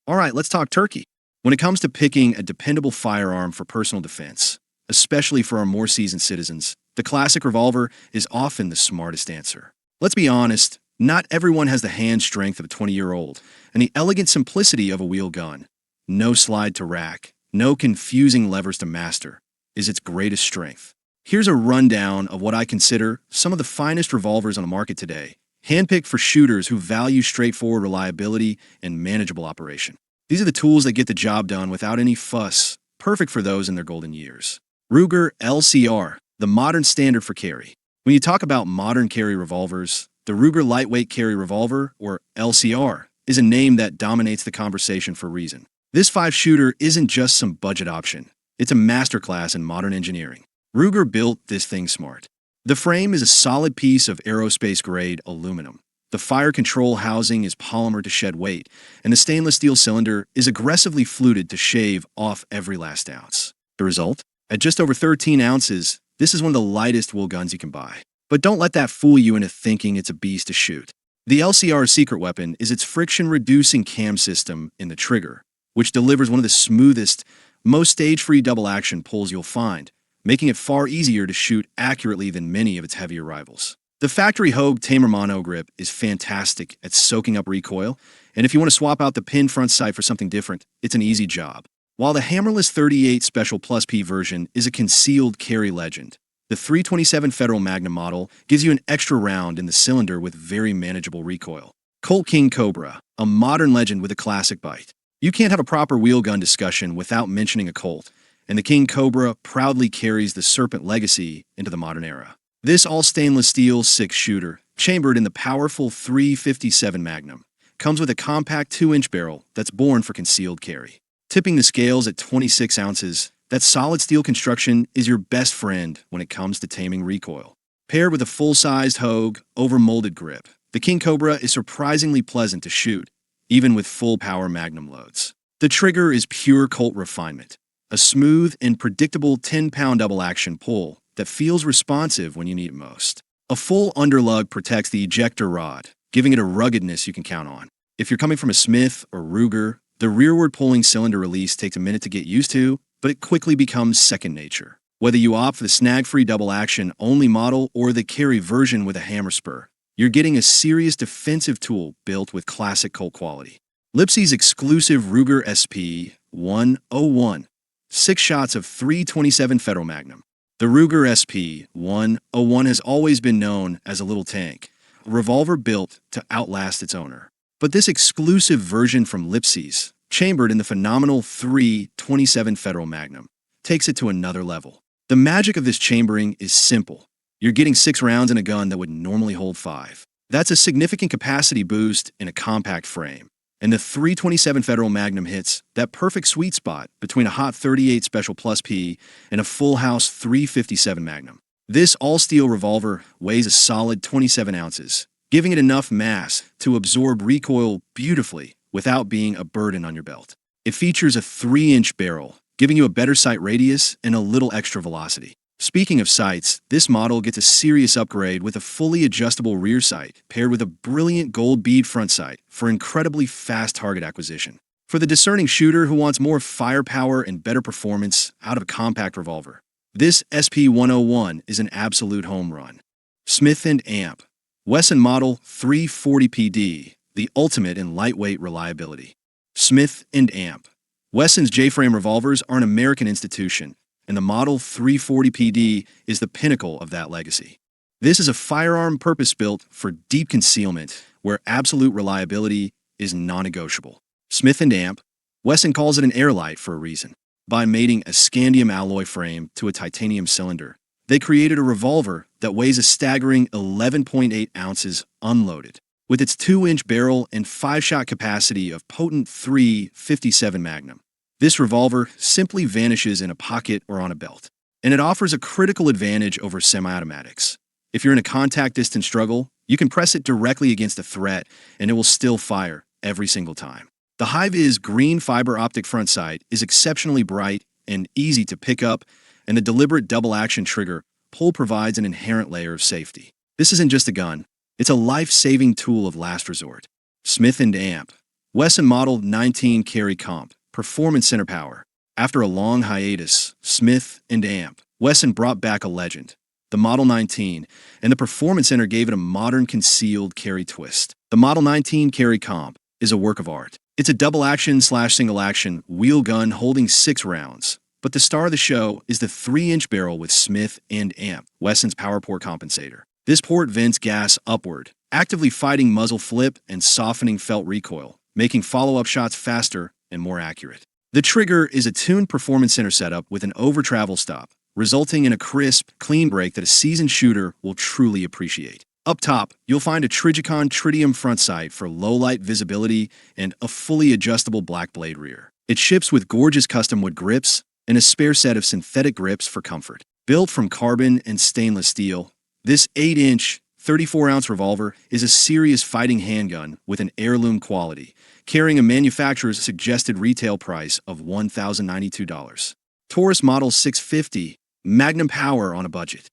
All right, let's talk turkey. When it comes to picking a dependable firearm for personal defense, especially for our more seasoned citizens, the classic revolver is often the smartest answer. Let's be honest, not everyone has the hand strength of a 20-year-old and the elegant simplicity of a wheel gun. No slide to rack, no confusing levers to master is its greatest strength. Here's a rundown of what I consider some of the finest revolvers on the market today, handpicked for shooters who value straightforward reliability and manageable operation. These are the tools that get the job done without any fuss, perfect for those in their golden years. Ruger LCR, the modern standard for carry. When you talk about modern carry revolvers, the Ruger Lightweight Carry Revolver, or LCR, is a name that dominates the conversation for a reason. This 5-shooter isn't just some budget option. It's a masterclass in modern engineering. Ruger built this thing smart. The frame is a solid piece of aerospace-grade aluminum. The fire control housing is polymer to shed weight, and the stainless steel cylinder is aggressively fluted to shave off every last ounce. The result? At just over 13 ounces, this is one of the lightest wool guns you can buy. But don't let that fool you into thinking it's a beast to shoot. The LCR's secret weapon is its friction-reducing cam system in the trigger, which delivers one of the smoothest, most stage-free double-action pulls you'll find, making it far easier to shoot accurately than many of its heavier rivals. The factory Hogue Tamer Mono grip is fantastic at soaking up recoil, and if you want to swap out the pin front sight for something different, it's an easy job. While the hammerless 38 Special Plus P version is a concealed carry legend, the 327 Federal Magnum model gives you an extra round in the cylinder with very manageable recoil. Colt King Cobra, a modern legend with a classic bite. You can't have a proper wheel gun discussion without mentioning a Colt, and the King Cobra proudly carries the Serpent legacy into the modern era. This all-stainless steel 6-shooter, chambered in the powerful 357 Magnum, comes with a compact 2-inch barrel that's born for concealed carry. Tipping the scales at 26 ounces, that solid steel construction is your best friend when it comes to taming recoil. Paired with a full-sized Hogue, over-molded grip, the King Cobra is surprisingly pleasant to shoot, even with full-power Magnum loads. The trigger is pure Colt refinement, a smooth and predictable 10-pound double-action pull that feels responsive when you need it most. A full underlug protects the ejector rod, giving it a ruggedness you can count on. If you're coming from a Smith or Ruger, the rearward pulling cylinder release takes a minute to get used to, but it quickly becomes second nature. Whether you opt for the snag-free double-action only model or the carry version with a hammer spur, you're getting a serious defensive tool built with classic Colt quality. Lipsey's exclusive Ruger SP-101, 6 shots of 327 Federal Magnum. The Ruger SP-101 has always been known as a little tank, a revolver built to outlast its owner. But this exclusive version from Lipsey's, chambered in the phenomenal 327 Federal Magnum, takes it to another level. The magic of this chambering is simple. You're getting 6 rounds in a gun that would normally hold 5. That's a significant capacity boost in a compact frame. And the 327 Federal Magnum hits that perfect sweet spot between a hot 38 Special Plus P and a full house 357 Magnum. This all-steel revolver weighs a solid 27 ounces, giving it enough mass to absorb recoil beautifully without being a burden on your belt. It features a 3-inch barrel, giving you a better sight radius and a little extra velocity. Speaking of sights, this model gets a serious upgrade with a fully adjustable rear sight paired with a brilliant gold bead front sight for incredibly fast target acquisition. For the discerning shooter who wants more firepower and better performance out of a compact revolver, this SP-101 is an absolute home run. Smith & Amp, Wesson Model 340PD, the ultimate in lightweight reliability. Smith & Amp. Wesson's J-frame revolvers are an American institution, and the Model 340PD is the pinnacle of that legacy. This is a firearm purpose-built for deep concealment, where absolute reliability is non-negotiable. Smith & Amp, Wesson calls it an airlight for a reason. By mating a scandium alloy frame to a titanium cylinder, they created a revolver that weighs a staggering 11.8 ounces unloaded. With its 2-inch barrel and 5-shot capacity of potent 357 Magnum, this revolver simply vanishes in a pocket or on a belt, and it offers a critical advantage over semi-automatics. If you're in a contact distance struggle, you can press it directly against a threat, and it will still fire every single time. The high-vis green fiber optic front sight is exceptionally bright and easy to pick up, and the deliberate double-action trigger pull provides an inherent layer of safety. This isn't just a gun, it's a life-saving tool of last resort. Smith & Amp, Wesson Model 19 Carry Comp, Performance Center Power. After a long hiatus, Smith and Amp, Wesson brought back a legend, the Model 19, and the Performance Center gave it a modern concealed carry twist. The Model 19 Carry Comp is a work of art. It's a double-action/single-action wheel gun holding 6 rounds. But the star of the show is the 3-inch barrel with Smith and Amp, Wesson's power port compensator. This port vents gas upward, actively fighting muzzle flip and softening felt recoil, making follow-up shots faster and more accurate. The trigger is a tuned Performance Center setup with an over-travel stop, resulting in a crisp, clean break that a seasoned shooter will truly appreciate. Up top, you'll find a Trijicon tritium front sight for low-light visibility and a fully adjustable black blade rear. It ships with gorgeous custom wood grips and a spare set of synthetic grips for comfort. Built from carbon and stainless steel, this 8-inch, 34-ounce revolver is a serious fighting handgun with an heirloom quality, carrying a manufacturer's suggested retail price of $1,092. Taurus Model 650, Magnum Power on a budget.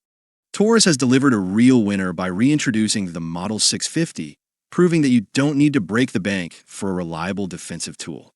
Taurus has delivered a real winner by reintroducing the Model 650, proving that you don't need to break the bank for a reliable defensive tool.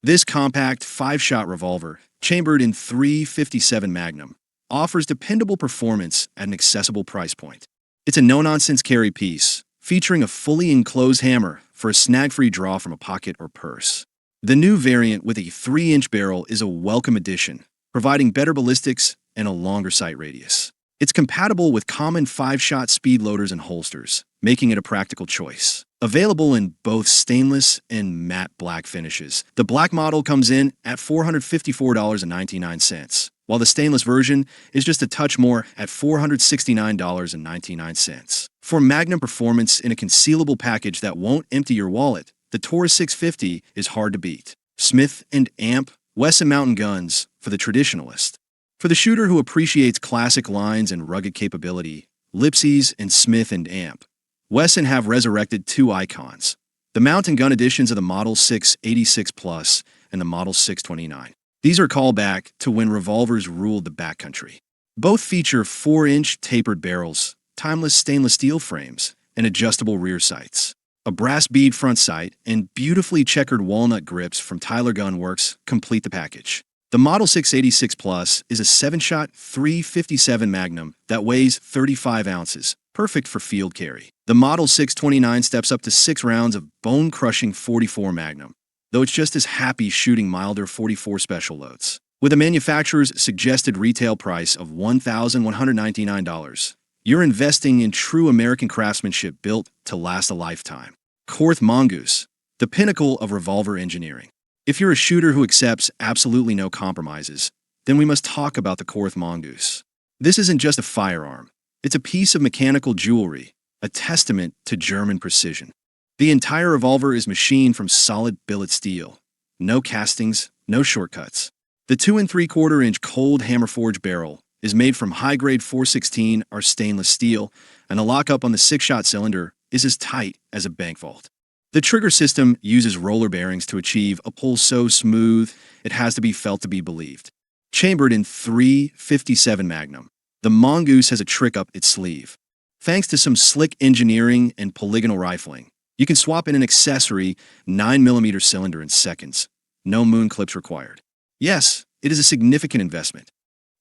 This compact 5-shot revolver, chambered in .357 Magnum, offers dependable performance at an accessible price point. It's a no-nonsense carry piece, featuring a fully enclosed hammer for a snag-free draw from a pocket or purse. The new variant with a 3-inch barrel is a welcome addition, providing better ballistics and a longer sight radius. It's compatible with common 5-shot speed loaders and holsters, making it a practical choice. Available in both stainless and matte black finishes, the black model comes in at $454.99, while the stainless version is just a touch more at $469.99. For Magnum performance in a concealable package that won't empty your wallet, the Taurus 650 is hard to beat. Smith and Amp, Wesson Mountain Guns for the traditionalist. For the shooter who appreciates classic lines and rugged capability, Lipsey's and Smith and Amp, Wesson have resurrected 2 icons, the mountain gun editions of the Model 686 Plus and the Model 629. These are callback to when revolvers ruled the backcountry. Both feature 4-inch tapered barrels, timeless stainless steel frames, and adjustable rear sights. A brass bead front sight and beautifully checkered walnut grips from Tyler Gun Works complete the package. The Model 686 Plus is a 7-shot .357 Magnum that weighs 35 ounces, perfect for field carry. The Model 629 steps up to 6 rounds of bone-crushing .44 Magnum, though it's just as happy shooting milder .44 special loads. With a manufacturer's suggested retail price of $1,199, you're investing in true American craftsmanship built to last a lifetime. Korth Mongoose, the pinnacle of revolver engineering. If you're a shooter who accepts absolutely no compromises, then we must talk about the Korth Mongoose. This isn't just a firearm. It's a piece of mechanical jewelry, a testament to German precision. The entire revolver is machined from solid billet steel. No castings, no shortcuts. The 2 3/4-inch cold hammer-forged barrel is made from high-grade .416 or stainless steel, and the lockup on the 6-shot cylinder is as tight as a bank vault. The trigger system uses roller bearings to achieve a pull so smooth it has to be felt to be believed. Chambered in .357 Magnum, the Mongoose has a trick up its sleeve. Thanks to some slick engineering and polygonal rifling, you can swap in an accessory 9mm cylinder in seconds. No moon clips required. Yes, it is a significant investment.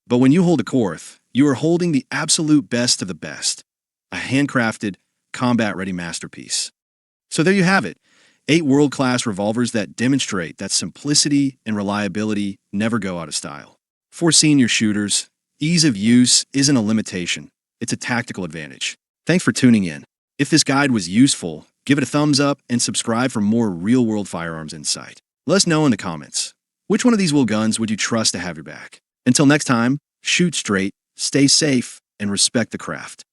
But when you hold a Korth, you are holding the absolute best of the best. A handcrafted, combat-ready masterpiece. So there you have it, 8 world-class revolvers that demonstrate that simplicity and reliability never go out of style. For senior shooters, ease of use isn't a limitation, it's a tactical advantage. Thanks for tuning in. If this guide was useful, give it a thumbs up and subscribe for more real-world firearms insight. Let us know in the comments, which one of these wheel guns would you trust to have your back? Until next time, shoot straight, stay safe, and respect the craft.